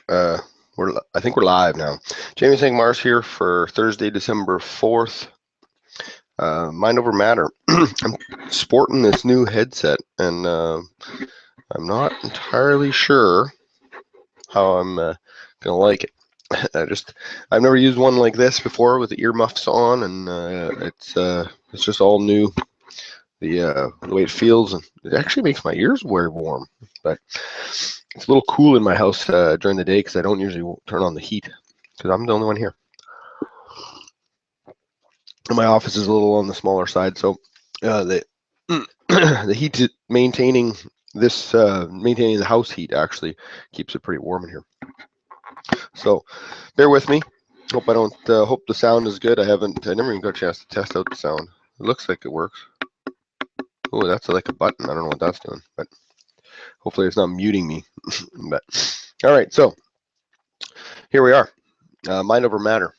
Uh, I think we're live now. Jamie Cinq-Mars here for Thursday, December 4th. Mind over matter. I'm sporting this new headset, and I'm not entirely sure how I'm gonna like it. I've never used one like this before with the earmuffs on, and it's just all new. The way it feels, and it actually makes my ears very warm. But it's a little cool in my house during the day because I don't usually turn on the heat because I'm the only one here. And my office is a little on the smaller side, so the the heat maintaining maintaining the house heat actually keeps it pretty warm in here. So bear with me. Hope I don't. Hope the sound is good. I never even got a chance to test out the sound. It looks like it works. Oh, that's like a button. I don't know what that's doing, but hopefully it's not muting me. But all right, so here we are. Mind over matter.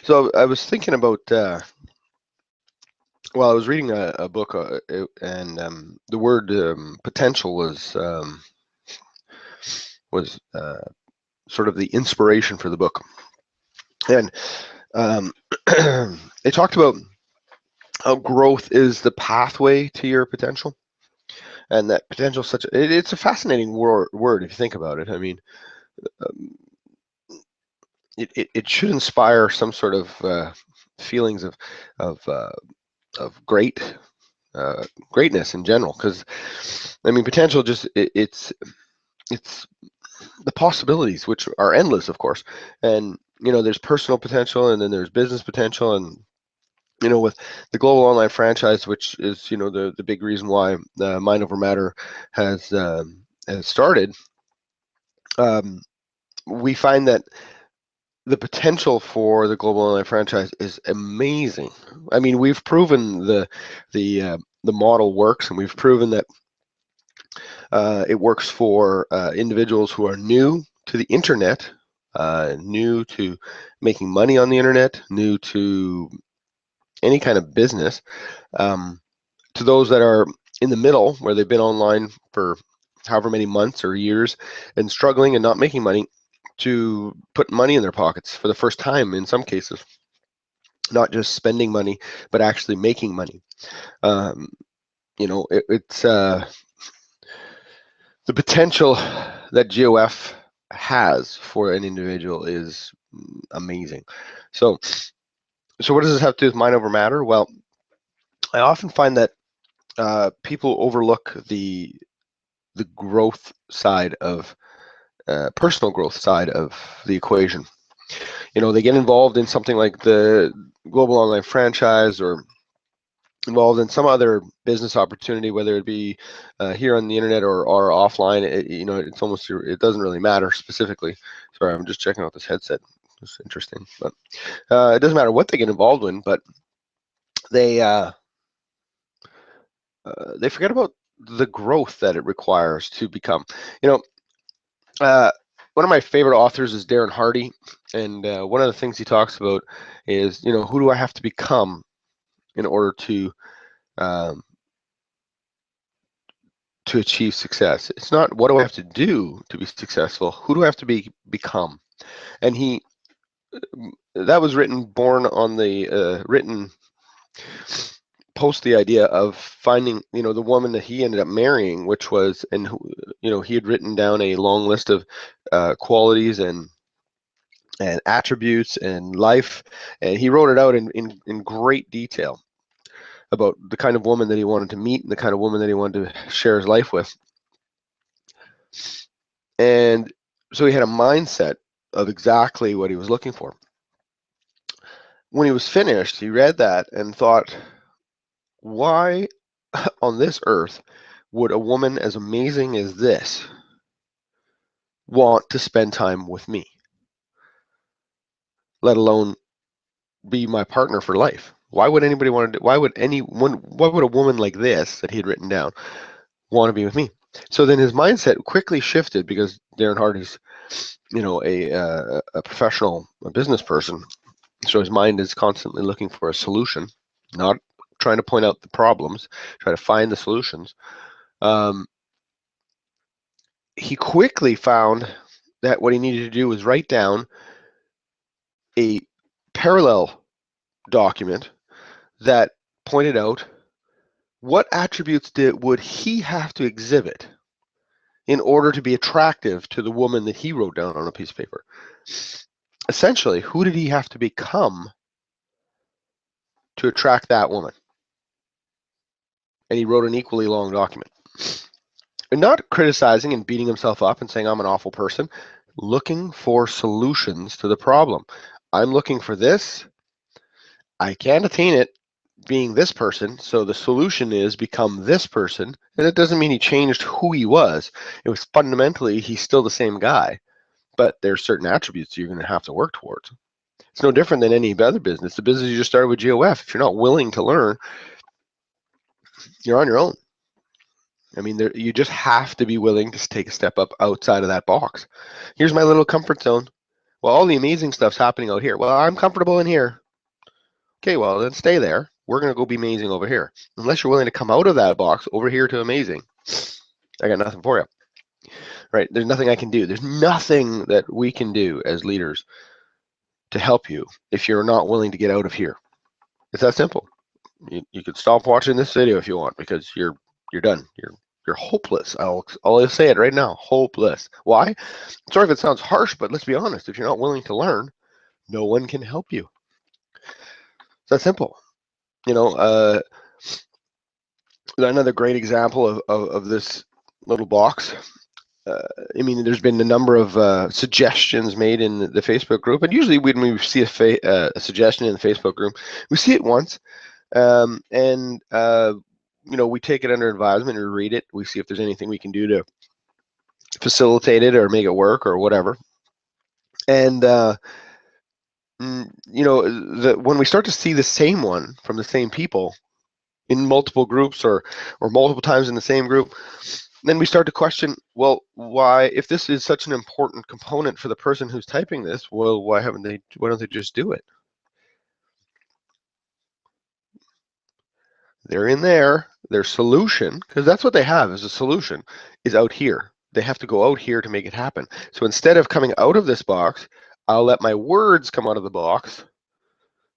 So I was thinking about. Well, I was reading a book, and the word potential was sort of the inspiration for the book, and they talked about how growth is the pathway to your potential, and that potential is it's a fascinating word if you think about it. I mean, um, it should inspire some sort of feelings of uh, of greatness in general, because I mean, potential it's the possibilities, which are endless, of course. And there's personal potential, and then there's business potential, and with the global online franchise, which is the big reason why Mind Over Matter has started. We find that the potential for the global online franchise is amazing. I mean, we've proven the model works, and we've proven that it works for individuals who are new to the internet, new to making money on the internet, new to any kind of business, to those that are in the middle, where they've been online for however many months or years and struggling and not making money, to put money in their pockets for the first time in some cases, not just spending money, but actually making money. Um, it's the potential that GOF has for an individual is amazing. So what does this have to do with mind over matter? Well, I often find that people overlook the growth side of personal growth side of the equation. They get involved in something like the global online franchise, or involved in some other business opportunity, whether it be here on the internet or offline. It doesn't really matter specifically. Sorry, I'm just checking out this headset. It's interesting, but it doesn't matter what they get involved in, but they forget about the growth that it requires to become. One of my favorite authors is Darren Hardy, and one of the things he talks about is, who do I have to become in order um, to achieve success? It's not what do I have to do to be successful. Who do I have to become? And that was born on the written post the idea of finding, the woman that he ended up marrying, which was, and he had written down a long list of qualities and attributes and life, and he wrote it out in great detail about the kind of woman that he wanted to meet and the kind of woman that he wanted to share his life with. And so he had a mindset of exactly what he was looking for. When he was finished, he read that and thought, why on this earth would a woman as amazing as this want to spend time with me, let alone be my partner for life? Why would anybody want to why would a woman like this that he had written down want to be with me? So then his mindset quickly shifted, because Darren Hardy's a professional, a business person, so his mind is constantly looking for a solution, not trying to point out the problems, try to find the solutions. he quickly found that what he needed to do was write down a parallel document that pointed out what attributes would he have to exhibit in order to be attractive to the woman that he wrote down on a piece of paper. Essentially, who did he have to become to attract that woman? And he wrote an equally long document. And not criticizing and beating himself up and saying, I'm an awful person, looking for solutions to the problem. I'm looking for this. I can't attain it being this person, so the solution is become this person. And it doesn't mean he changed who he was. It was fundamentally, he's still the same guy, but there's certain attributes you're going to have to work towards. It's no different than any other business. The business you just started with GOF, if you're not willing to learn, you're on your own. I mean, you just have to be willing to take a step up outside of that box. Here's my little comfort zone. Well, all the amazing stuff's happening out here. Well, I'm comfortable in here. Okay, well, then stay there. We're going to go be amazing over here. Unless you're willing to come out of that box over here to amazing, I got nothing for you. Right? There's nothing I can do. There's nothing that we can do as leaders to help you if you're not willing to get out of here. It's that simple. You could stop watching this video if you want, because you're done. You're hopeless. I'll say it right now. Hopeless. Why? Sorry if it sounds harsh, but let's be honest. If you're not willing to learn, no one can help you. It's that simple. Another great example of this little box. I mean, there's been a number of suggestions made in the Facebook group, and usually when we see a suggestion in the Facebook group, we see it once, and we take it under advisement and read it. We see if there's anything we can do to facilitate it or make it work or whatever. And when we start to see the same one from the same people in multiple groups or multiple times in the same group, then we start to question, well, why, if this is such an important component for the person who's typing this, well, why don't they just do it? They're in there. Their solution, because that's what they have as a solution, is out here. They have to go out here to make it happen. So instead of coming out of this box, I'll let my words come out of the box.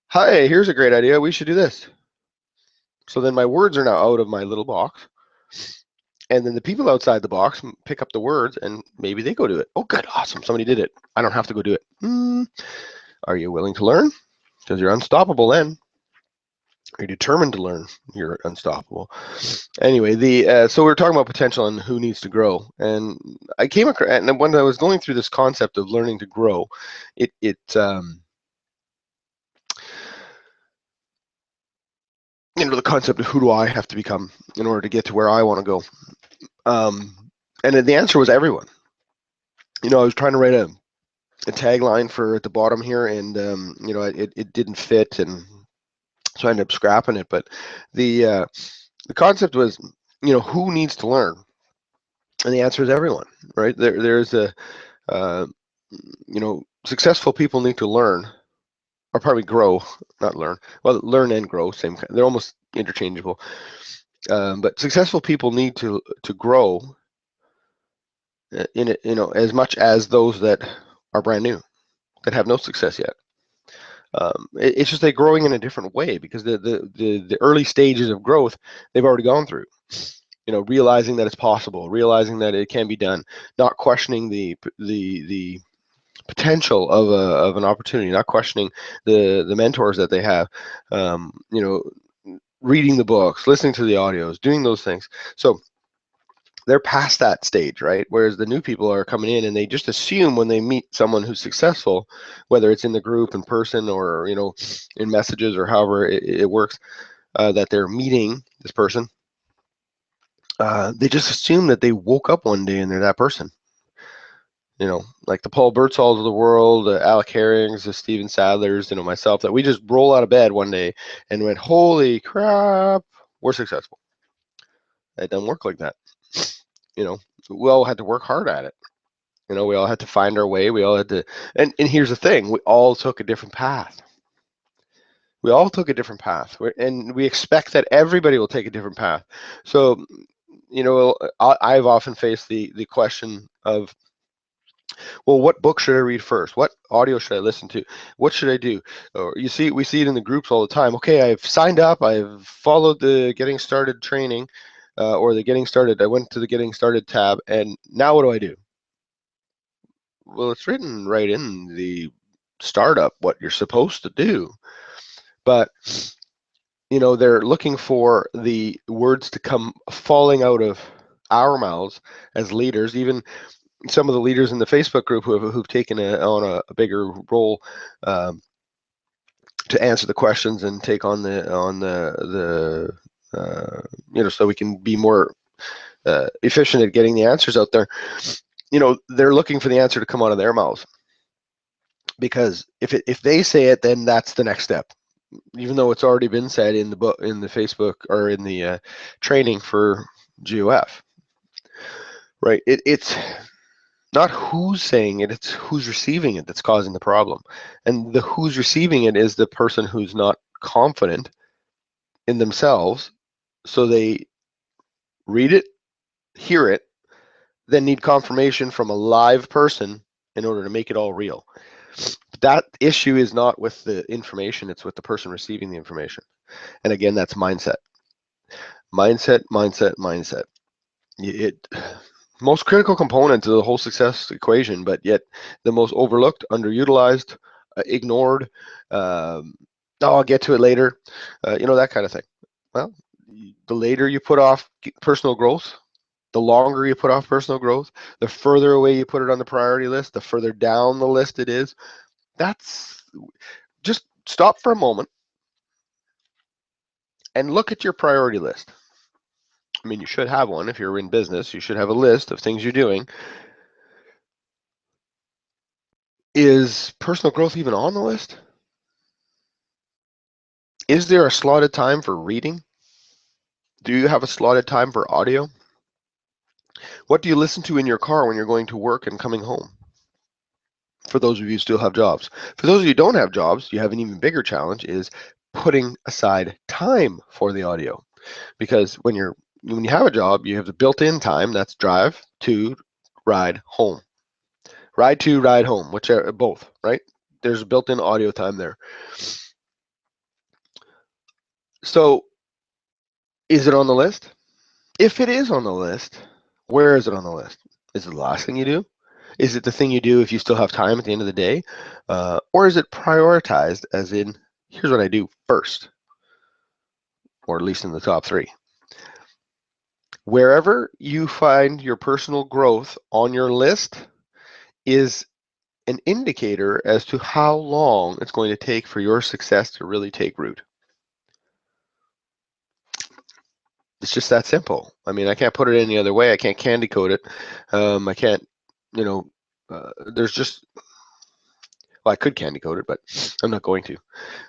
Hi, here's a great idea. We should do this. So then my words are now out of my little box. And then the people outside the box pick up the words and maybe they go do it. Oh, good. Awesome. Somebody did it. I don't have to go do it. Are you willing to learn? Because you're unstoppable then. Are you determined to learn? You're unstoppable. Anyway, so we were talking about potential and who needs to grow. And I came across, and when I was going through this concept of learning to grow, the concept of who do I have to become in order to get to where I want to go. And the answer was everyone. I was trying to write a tagline for at the bottom here, and it didn't fit, and so I ended up scrapping it. But the concept was, who needs to learn, and the answer is everyone. Right? There's successful people need to learn, or probably grow, not learn. Well, learn and grow, same kind. They're almost interchangeable. But successful people need to grow in it, as much as those that are brand new, that have no success yet. It's just they're growing in a different way because the early stages of growth they've already gone through. Realizing that it's possible, realizing that it can be done, not questioning the potential of an opportunity, not questioning the mentors that they have. Reading the books, listening to the audios, doing those things. So they're past that stage, right? Whereas the new people are coming in and they just assume when they meet someone who's successful, whether it's in the group, in person, or in messages, or however it works, that they're meeting this person. They just assume that they woke up one day and they're that person. Like the Paul Birdsalls of the world, Alec Herrings, the Steven Sadlers, myself, that we just roll out of bed one day and went, holy crap, we're successful. It doesn't work like that. We all had to work hard at it. We all had to find our way. We all had to, and here's the thing, we all took a different path. We all took a different path, and we expect that everybody will take a different path. So, I've often faced the question of, well, what book should I read first? What audio should I listen to? What should I do? Or we see it in the groups all the time. Okay, I've signed up, I've followed the getting started training, or the getting started. I went to the getting started tab, and now what do I do? Well, it's written right in the startup what you're supposed to do, but they're looking for the words to come falling out of our mouths as leaders. Even some of the leaders in the Facebook group who've taken on a bigger role to answer the questions and take on the so we can be more efficient at getting the answers out there. They're looking for the answer to come out of their mouths, because if they say it, then that's the next step, even though it's already been said in the book, in the Facebook, or in the training for GOF. Right? It's not who's saying it, it's who's receiving it that's causing the problem. And the who's receiving it is the person who's not confident in themselves, so they read it, hear it, then need confirmation from a live person in order to make it all real. That issue is not with the information, it's with the person receiving the information. And again, that's mindset. Mindset. It most critical component to the whole success equation, but yet the most overlooked, underutilized, ignored. I'll get to it later. That kind of thing. Well, the later you put off personal growth, the longer you put off personal growth, the further away you put it on the priority list, the further down the list it is. That's just stop for a moment and look at your priority list. I mean, you should have one. If you're in business, you should have a list of things you're doing. Is personal growth even on the list? Is there a slotted time for reading? Do you have a slotted time for audio? What do you listen to in your car when you're going to work and coming home? For those of you who still have jobs. For those of you who don't have jobs, you have an even bigger challenge, is putting aside time for the audio. Because when you have a job, you have the built-in time, that's drive to, ride home. Ride to, ride home, whichever, both, right? There's built-in audio time there. So, is it on the list? If it is on the list, where is it on the list? Is it the last thing you do? Is it the thing you do if you still have time at the end of the day? Or is it prioritized as in, here's what I do first, or at least in the top 3? Wherever you find your personal growth on your list is an indicator as to how long it's going to take for your success to really take root. It's just that simple. I mean, I can't put it any other way. I can't candy coat it. I can't, there's just, well, I could candy coat it, but I'm not going to.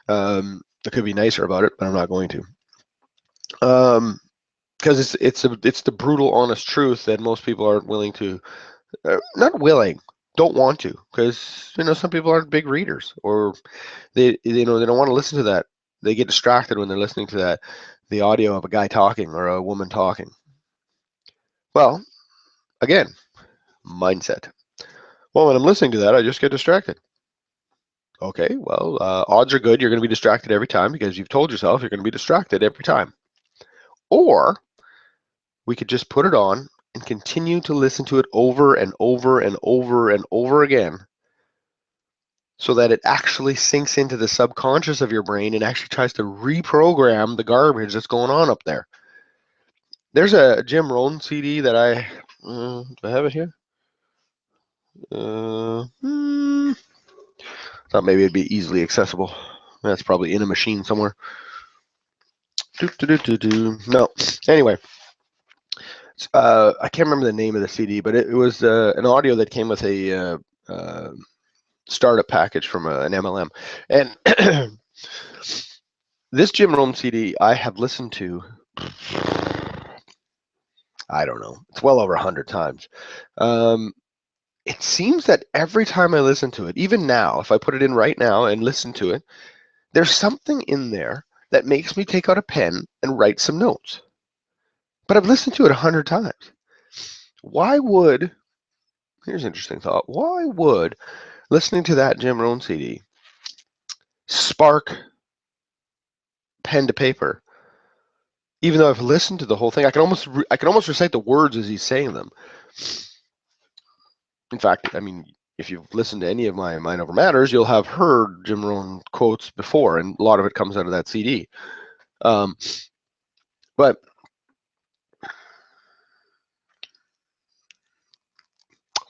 I could be nicer about it, but I'm not going to. Because it's the brutal, honest truth that most people aren't willing to, not willing, don't want to, because some people aren't big readers, or they don't want to listen to that. They get distracted when they're listening to the audio of a guy talking or a woman talking. Well, again, mindset. Well, when I'm listening to that, I just get distracted. Okay, well, odds are good you're going to be distracted every time, because you've told yourself you're going to be distracted every time. Or we could just put it on and continue to listen to it over and over and over and over again, so that it actually sinks into the subconscious of your brain and actually tries to reprogram the garbage that's going on up there. There's a Jim Rohn CD that do I have it here? Thought maybe it'd be easily accessible. That's probably in a machine somewhere. No. Anyway, I can't remember the name of the CD, but it was an audio that came with a startup package from an MLM. And this Jim Rohn CD I have listened to, I don't know, it's well over 100 times. It seems that every time I listen to it, even now, if I put it in right now and listen to it, there's something in there that makes me take out a pen and write some notes. But I've listened to it 100 times. Why would here's an interesting thought. Why would listening to that Jim Rohn CD spark pen to paper? Even though I've listened to the whole thing, I can almost recite the words as he's saying them. In fact, I mean, if you've listened to any of my Mind Over Matters, you'll have heard Jim Rohn quotes before, and a lot of it comes out of that CD. But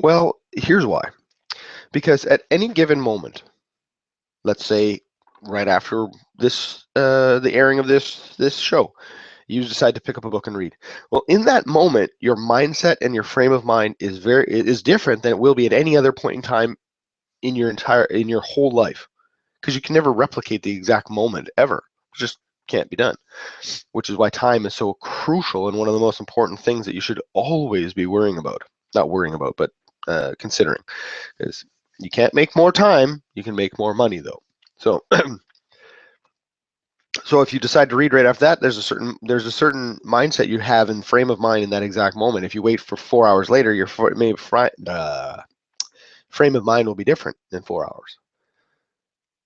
well, here's why. Because at any given moment, let's say right after this, the airing of this show, you decide to pick up a book and read. Well, in that moment, your mindset and your frame of mind is different than it will be at any other point in time in your whole life, because you can never replicate the exact moment ever. It just can't be done. Which is why time is so crucial and one of the most important things that you should always be worrying about. Not worrying about, but considering, because you can't make more time. You can make more money though. So so if you decide to read right after that, there's a certain mindset you have in frame of mind in that exact moment. If you wait for 4 hours later, your frame of mind will be different in 4 hours.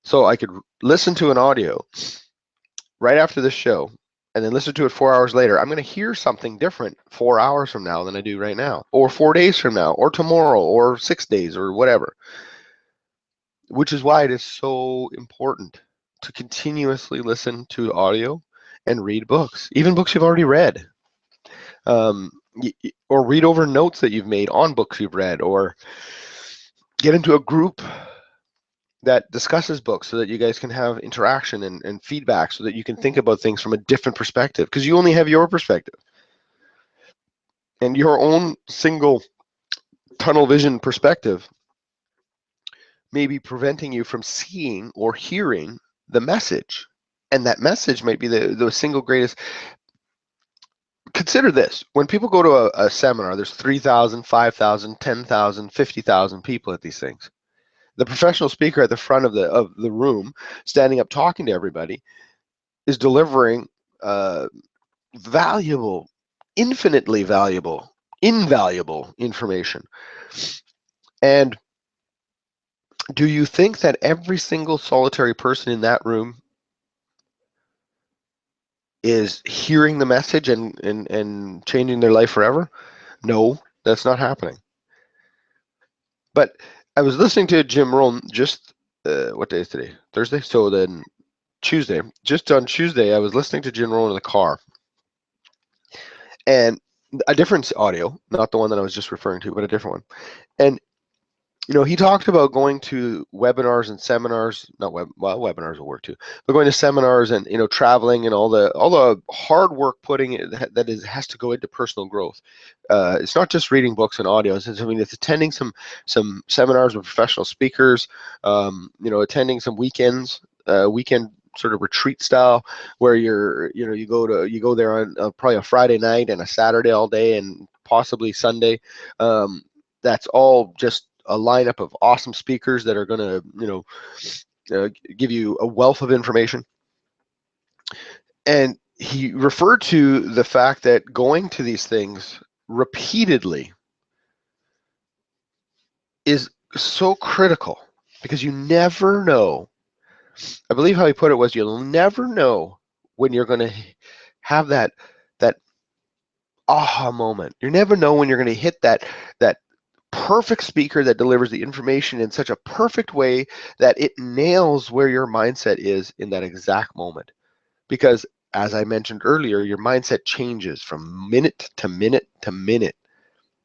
So I could listen to an audio right after this show and then listen to it 4 hours later. I'm going to hear something different 4 hours from now than I do right now, or 4 days from now, or tomorrow, or 6 days, or whatever. Which is why it is so important to continuously listen to audio and read books, even books you've already read, or read over notes that you've made on books you've read, or get into a group that discusses books so that you guys can have interaction and feedback, so that you can think about things from a different perspective, because you only have your perspective. And your own single tunnel vision perspective may be preventing you from seeing or hearing the message. And that message might be the single greatest. Consider this. When people go to a seminar, there's 3,000, 5,000, 10,000, 50,000 people at these things. The professional speaker at the front of the room, standing up talking to everybody, is delivering valuable, infinitely valuable, invaluable information. And do you think that every single solitary person in that room is hearing the message and changing their life forever? No, that's not happening. But I was listening to Jim Rohn just, what day is today? Thursday? So then Tuesday. Just on Tuesday, I was listening to Jim Rohn in the car. And a different audio, not the one that I was just referring to, but a different one. And he talked about going to webinars and seminars. Webinars will work too, but going to seminars and traveling and all the hard work has to go into personal growth. It's not just reading books and audios. It's attending some seminars with professional speakers. Attending some weekend sort of retreat style, where you go there on probably a Friday night and a Saturday all day and possibly Sunday. That's all just a lineup of awesome speakers that are going to give you a wealth of information. And he referred to the fact that going to these things repeatedly is so critical, because you never know. I believe how he put it was, you'll never know when you're going to have that aha moment. You never know when you're going to hit that perfect speaker that delivers the information in such a perfect way that it nails where your mindset is in that exact moment. Because as I mentioned earlier, your mindset changes from minute to minute to minute,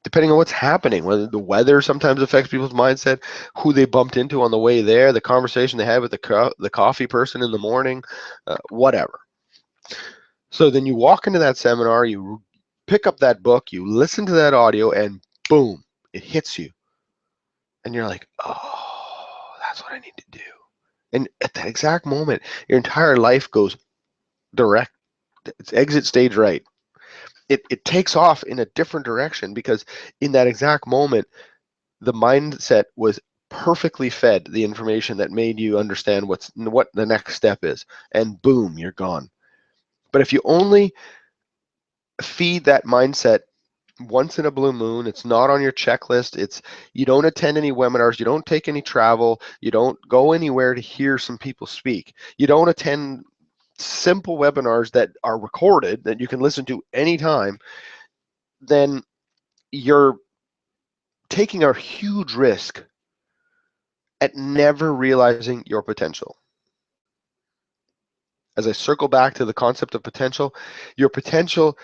depending on what's happening. Whether the weather sometimes affects people's mindset, who they bumped into on the way there, the conversation they had with the coffee person in the morning, whatever. So then you walk into that seminar, you pick up that book, you listen to that audio, and boom, it hits you. And you're like, oh, that's what I need to do. And at that exact moment, your entire life goes direct. It's exit stage right. It takes off in a different direction, because in that exact moment, the mindset was perfectly fed the information that made you understand what the next step is. And boom, you're gone. But if you only feed that mindset once in a blue moon. It's not on your checklist. You don't attend any webinars. You don't take any travel. You don't go anywhere to hear some people speak. You don't attend simple webinars that are recorded that you can listen to anytime. Then you're taking a huge risk at never realizing your potential. As I circle back to the concept of potential, your potential,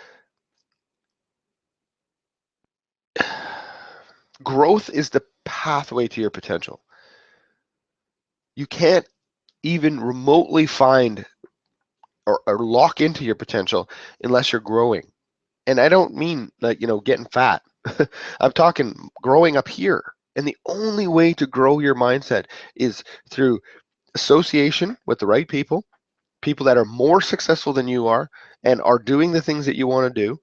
growth is the pathway to your potential. You can't even remotely find or lock into your potential unless you're growing. And I don't mean like, getting fat. I'm talking growing up here. And the only way to grow your mindset is through association with the right people, people that are more successful than you are and are doing the things that you want to do.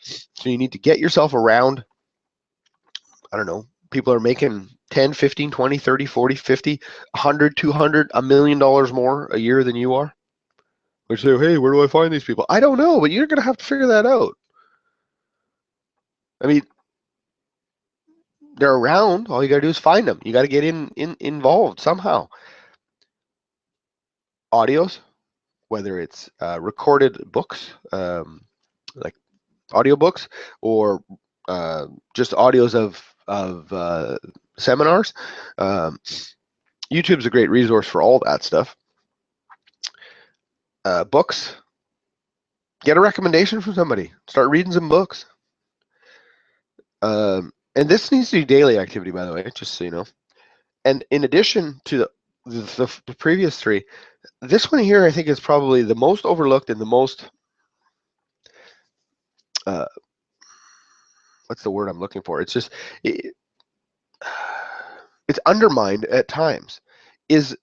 So you need to get yourself around, I don't know, people are making 10, 15, 20, 30, 40, 50, 100, 200, $1 million more a year than you are. Which say, hey, where do I find these people? I don't know, but you're going to have to figure that out. I mean, they're around. All you got to do is find them. You got to get involved somehow. Audios, whether it's recorded books, like audiobooks, or just audios of seminars. YouTube's a great resource for all that stuff. Books. Get a recommendation from somebody. Start reading some books. And this needs to be daily activity, by the way, just so you know. And in addition to the previous three, this one here I think is probably the most overlooked and the most, what's the word I'm looking for? It's just, it's undermined at times, is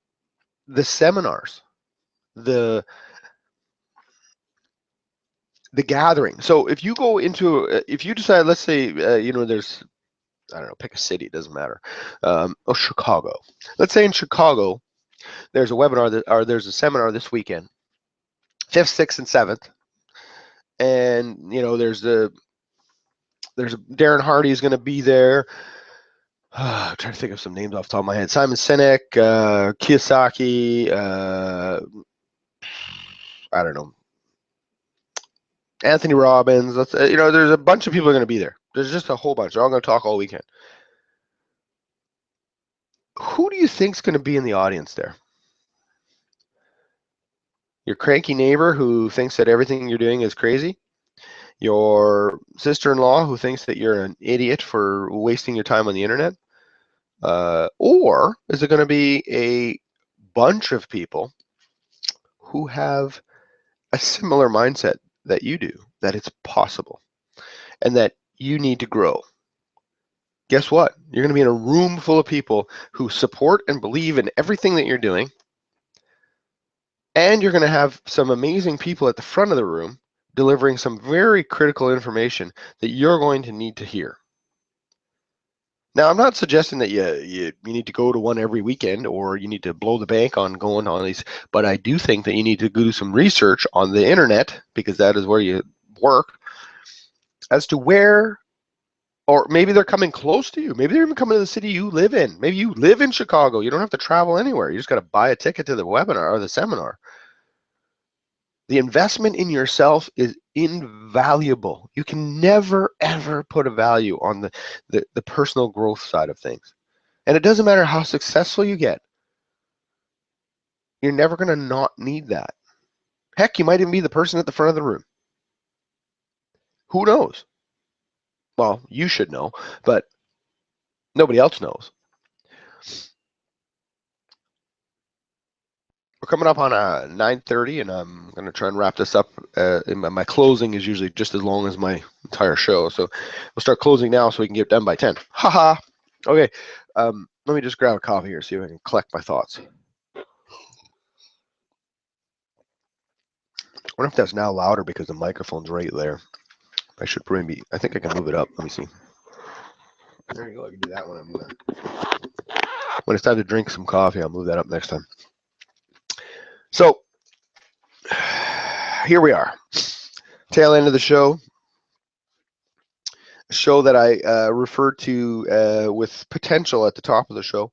the seminars, the gathering. So if you go into, if you decide, let's say, there's, I don't know, pick a city, it doesn't matter. Chicago. Let's say in Chicago, there's a webinar or there's a seminar this weekend, 5th, 6th, and 7th. And, there's Darren Hardy is going to be there. I'm trying to think of some names off the top of my head. Simon Sinek, Kiyosaki, I don't know, Anthony Robbins. There's a bunch of people are going to be there. There's just a whole bunch. They're all going to talk all weekend. Who do you think's going to be in the audience there? Your cranky neighbor who thinks that everything you're doing is crazy? Your sister-in-law who thinks that you're an idiot for wasting your time on the internet? Or is it going to be a bunch of people who have a similar mindset that you do, that it's possible and that you need to grow? Guess what? You're going to be in a room full of people who support and believe in everything that you're doing. And you're going to have some amazing people at the front of the room delivering some very critical information that you're going to need to hear. Now, I'm not suggesting that you need to go to one every weekend or you need to blow the bank on going on these, but I do think that you need to do some research on the internet, because that is where you work, as to where, or maybe they're coming close to you. Maybe they're even coming to the city you live in. Maybe you live in Chicago. You don't have to travel anywhere. You just got to buy a ticket to the webinar or the seminar. The investment in yourself is invaluable. You can never, ever put a value on the personal growth side of things. And it doesn't matter how successful you get. You're never going to not need that. Heck, you might even be the person at the front of the room. Who knows? Well, you should know, but nobody else knows. We're coming up on 9:30, and I'm going to try and wrap this up. My closing is usually just as long as my entire show, so we'll start closing now so we can get done by 10. Haha. Okay, let me just grab a coffee here, see if I can collect my thoughts. I wonder if that's now louder because the microphone's right there. I should probably be, I think I can move it up. Let me see. There you go, I can do that when it's time to drink some coffee. I'll move that up next time. So here we are, tail end of the show. show that I referred to with potential at the top of the show.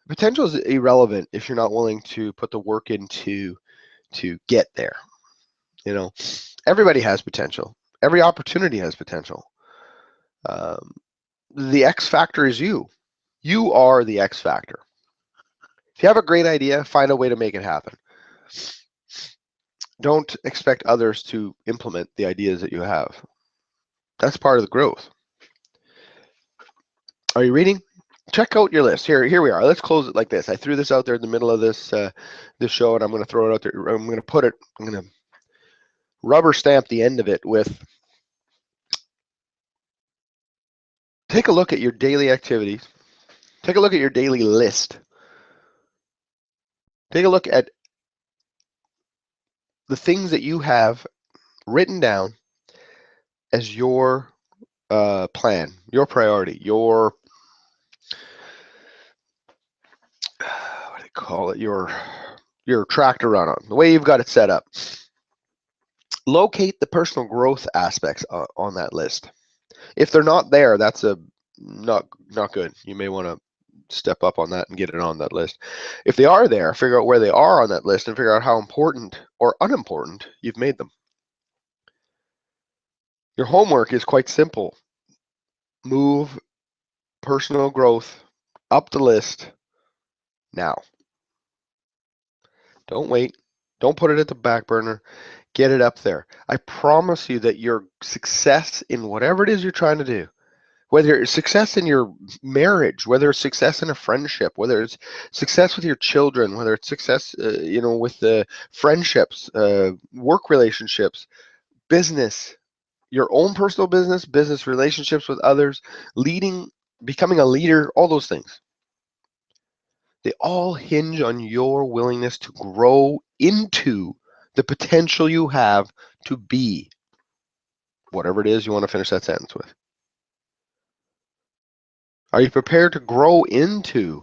Potential is irrelevant if you're not willing to put the work into to get there. You know, everybody has potential. Every opportunity has potential. The X factor is you. You are the X factor. If you have a great idea, find a way to make it happen. Don't expect others to implement the ideas that you have. That's part of the growth. Are you reading? Check out your list. Here we are. Let's close it like this. I threw this out there in the middle of this show, and I'm going to throw it out there. I'm going to rubber stamp the end of it with, take a look at your daily activities. Take a look at your daily list. Take a look at the things that you have written down as your plan, your priority, your what do you call it? Your track to run on, the way you've got it set up. Locate the personal growth aspects on that list. If they're not there, that's not good. You may want to step up on that and get it on that list. If they are there, figure out where they are on that list and figure out how important or unimportant you've made them. Your homework is quite simple. Move personal growth up the list now. Don't wait. Don't put it at the back burner. Get it up there. I promise you that your success in whatever it is you're trying to do, whether it's success in your marriage, whether it's success in a friendship, whether it's success with your children, whether it's success, with the friendships, work relationships, business, your own personal business, business relationships with others, leading, becoming a leader, all those things. They all hinge on your willingness to grow into the potential you have to be whatever it is you want to finish that sentence with. Are you prepared to grow into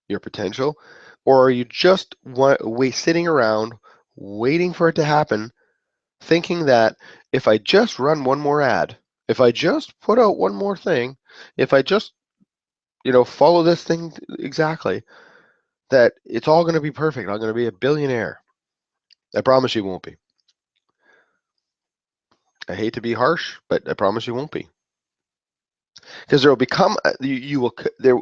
your potential, or are you just sitting around waiting for it to happen, thinking that if I just run one more ad, if I just put out one more thing, if I just follow this thing exactly, that it's all going to be perfect. I'm going to be a billionaire. I promise you won't be. I hate to be harsh, but I promise you won't be. Because there will become there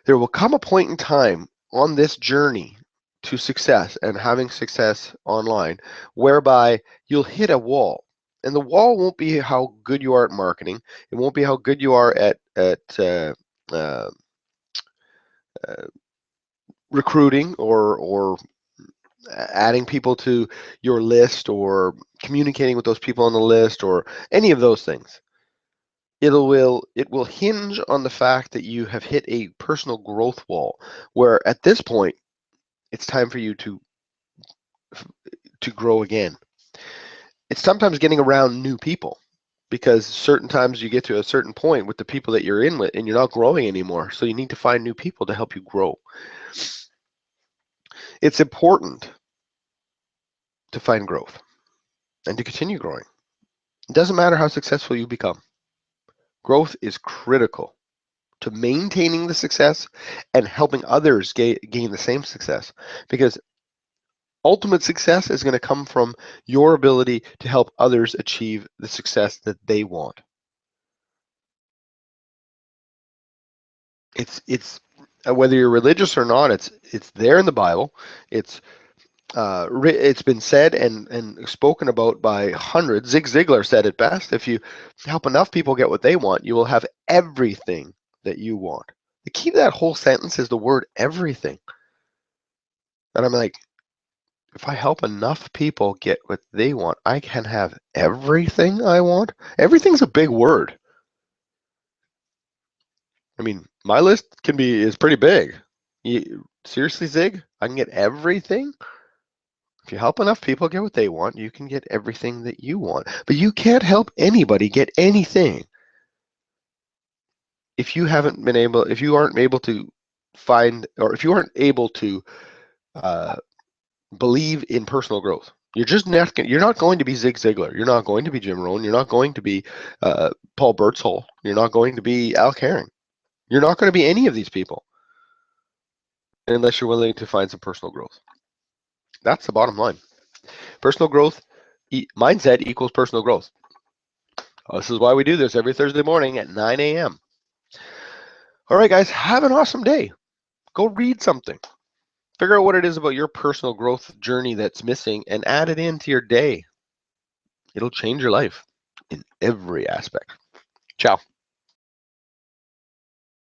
will come a point in time on this journey to success and having success online whereby you'll hit a wall. And the wall won't be how good you are at marketing. It won't be how good you are at recruiting or adding people to your list or communicating with those people on the list or any of those things. It will hinge on the fact that you have hit a personal growth wall where at this point it's time for you to grow again. It's sometimes getting around new people, because certain times you get to a certain point with the people that you're in with and you're not growing anymore, so you need to find new people to help you grow. It's important to find growth and to continue growing. It doesn't matter how successful you become. Growth is critical to maintaining the success and helping others gain the same success, because ultimate success is going to come from your ability to help others achieve the success that they want. It's whether you're religious or not, it's there in the Bible. It's been said and spoken about by hundreds. Zig Ziglar said it best: if you help enough people get what they want, you will have everything that you want. The key to that whole sentence is the word everything. And I'm like, if I help enough people get what they want, I can have everything I want. Everything's a big word. I mean, my list is pretty big. Seriously, Zig? I can get everything? If you help enough people get what they want, you can get everything that you want. But you can't help anybody get anything if you aren't able to find, or if you aren't able to believe in personal growth. You're not going to be Zig Ziglar. You're not going to be Jim Rohn. You're not going to be Paul Birdsall. You're not going to be Al Caring. You're not going to be any of these people unless you're willing to find some personal growth. That's the bottom line. Personal growth, mindset equals personal growth. This is why we do this every Thursday morning at 9 a.m. All right, guys, have an awesome day. Go read something. Figure out what it is about your personal growth journey that's missing and add it into your day. It'll change your life in every aspect. Ciao.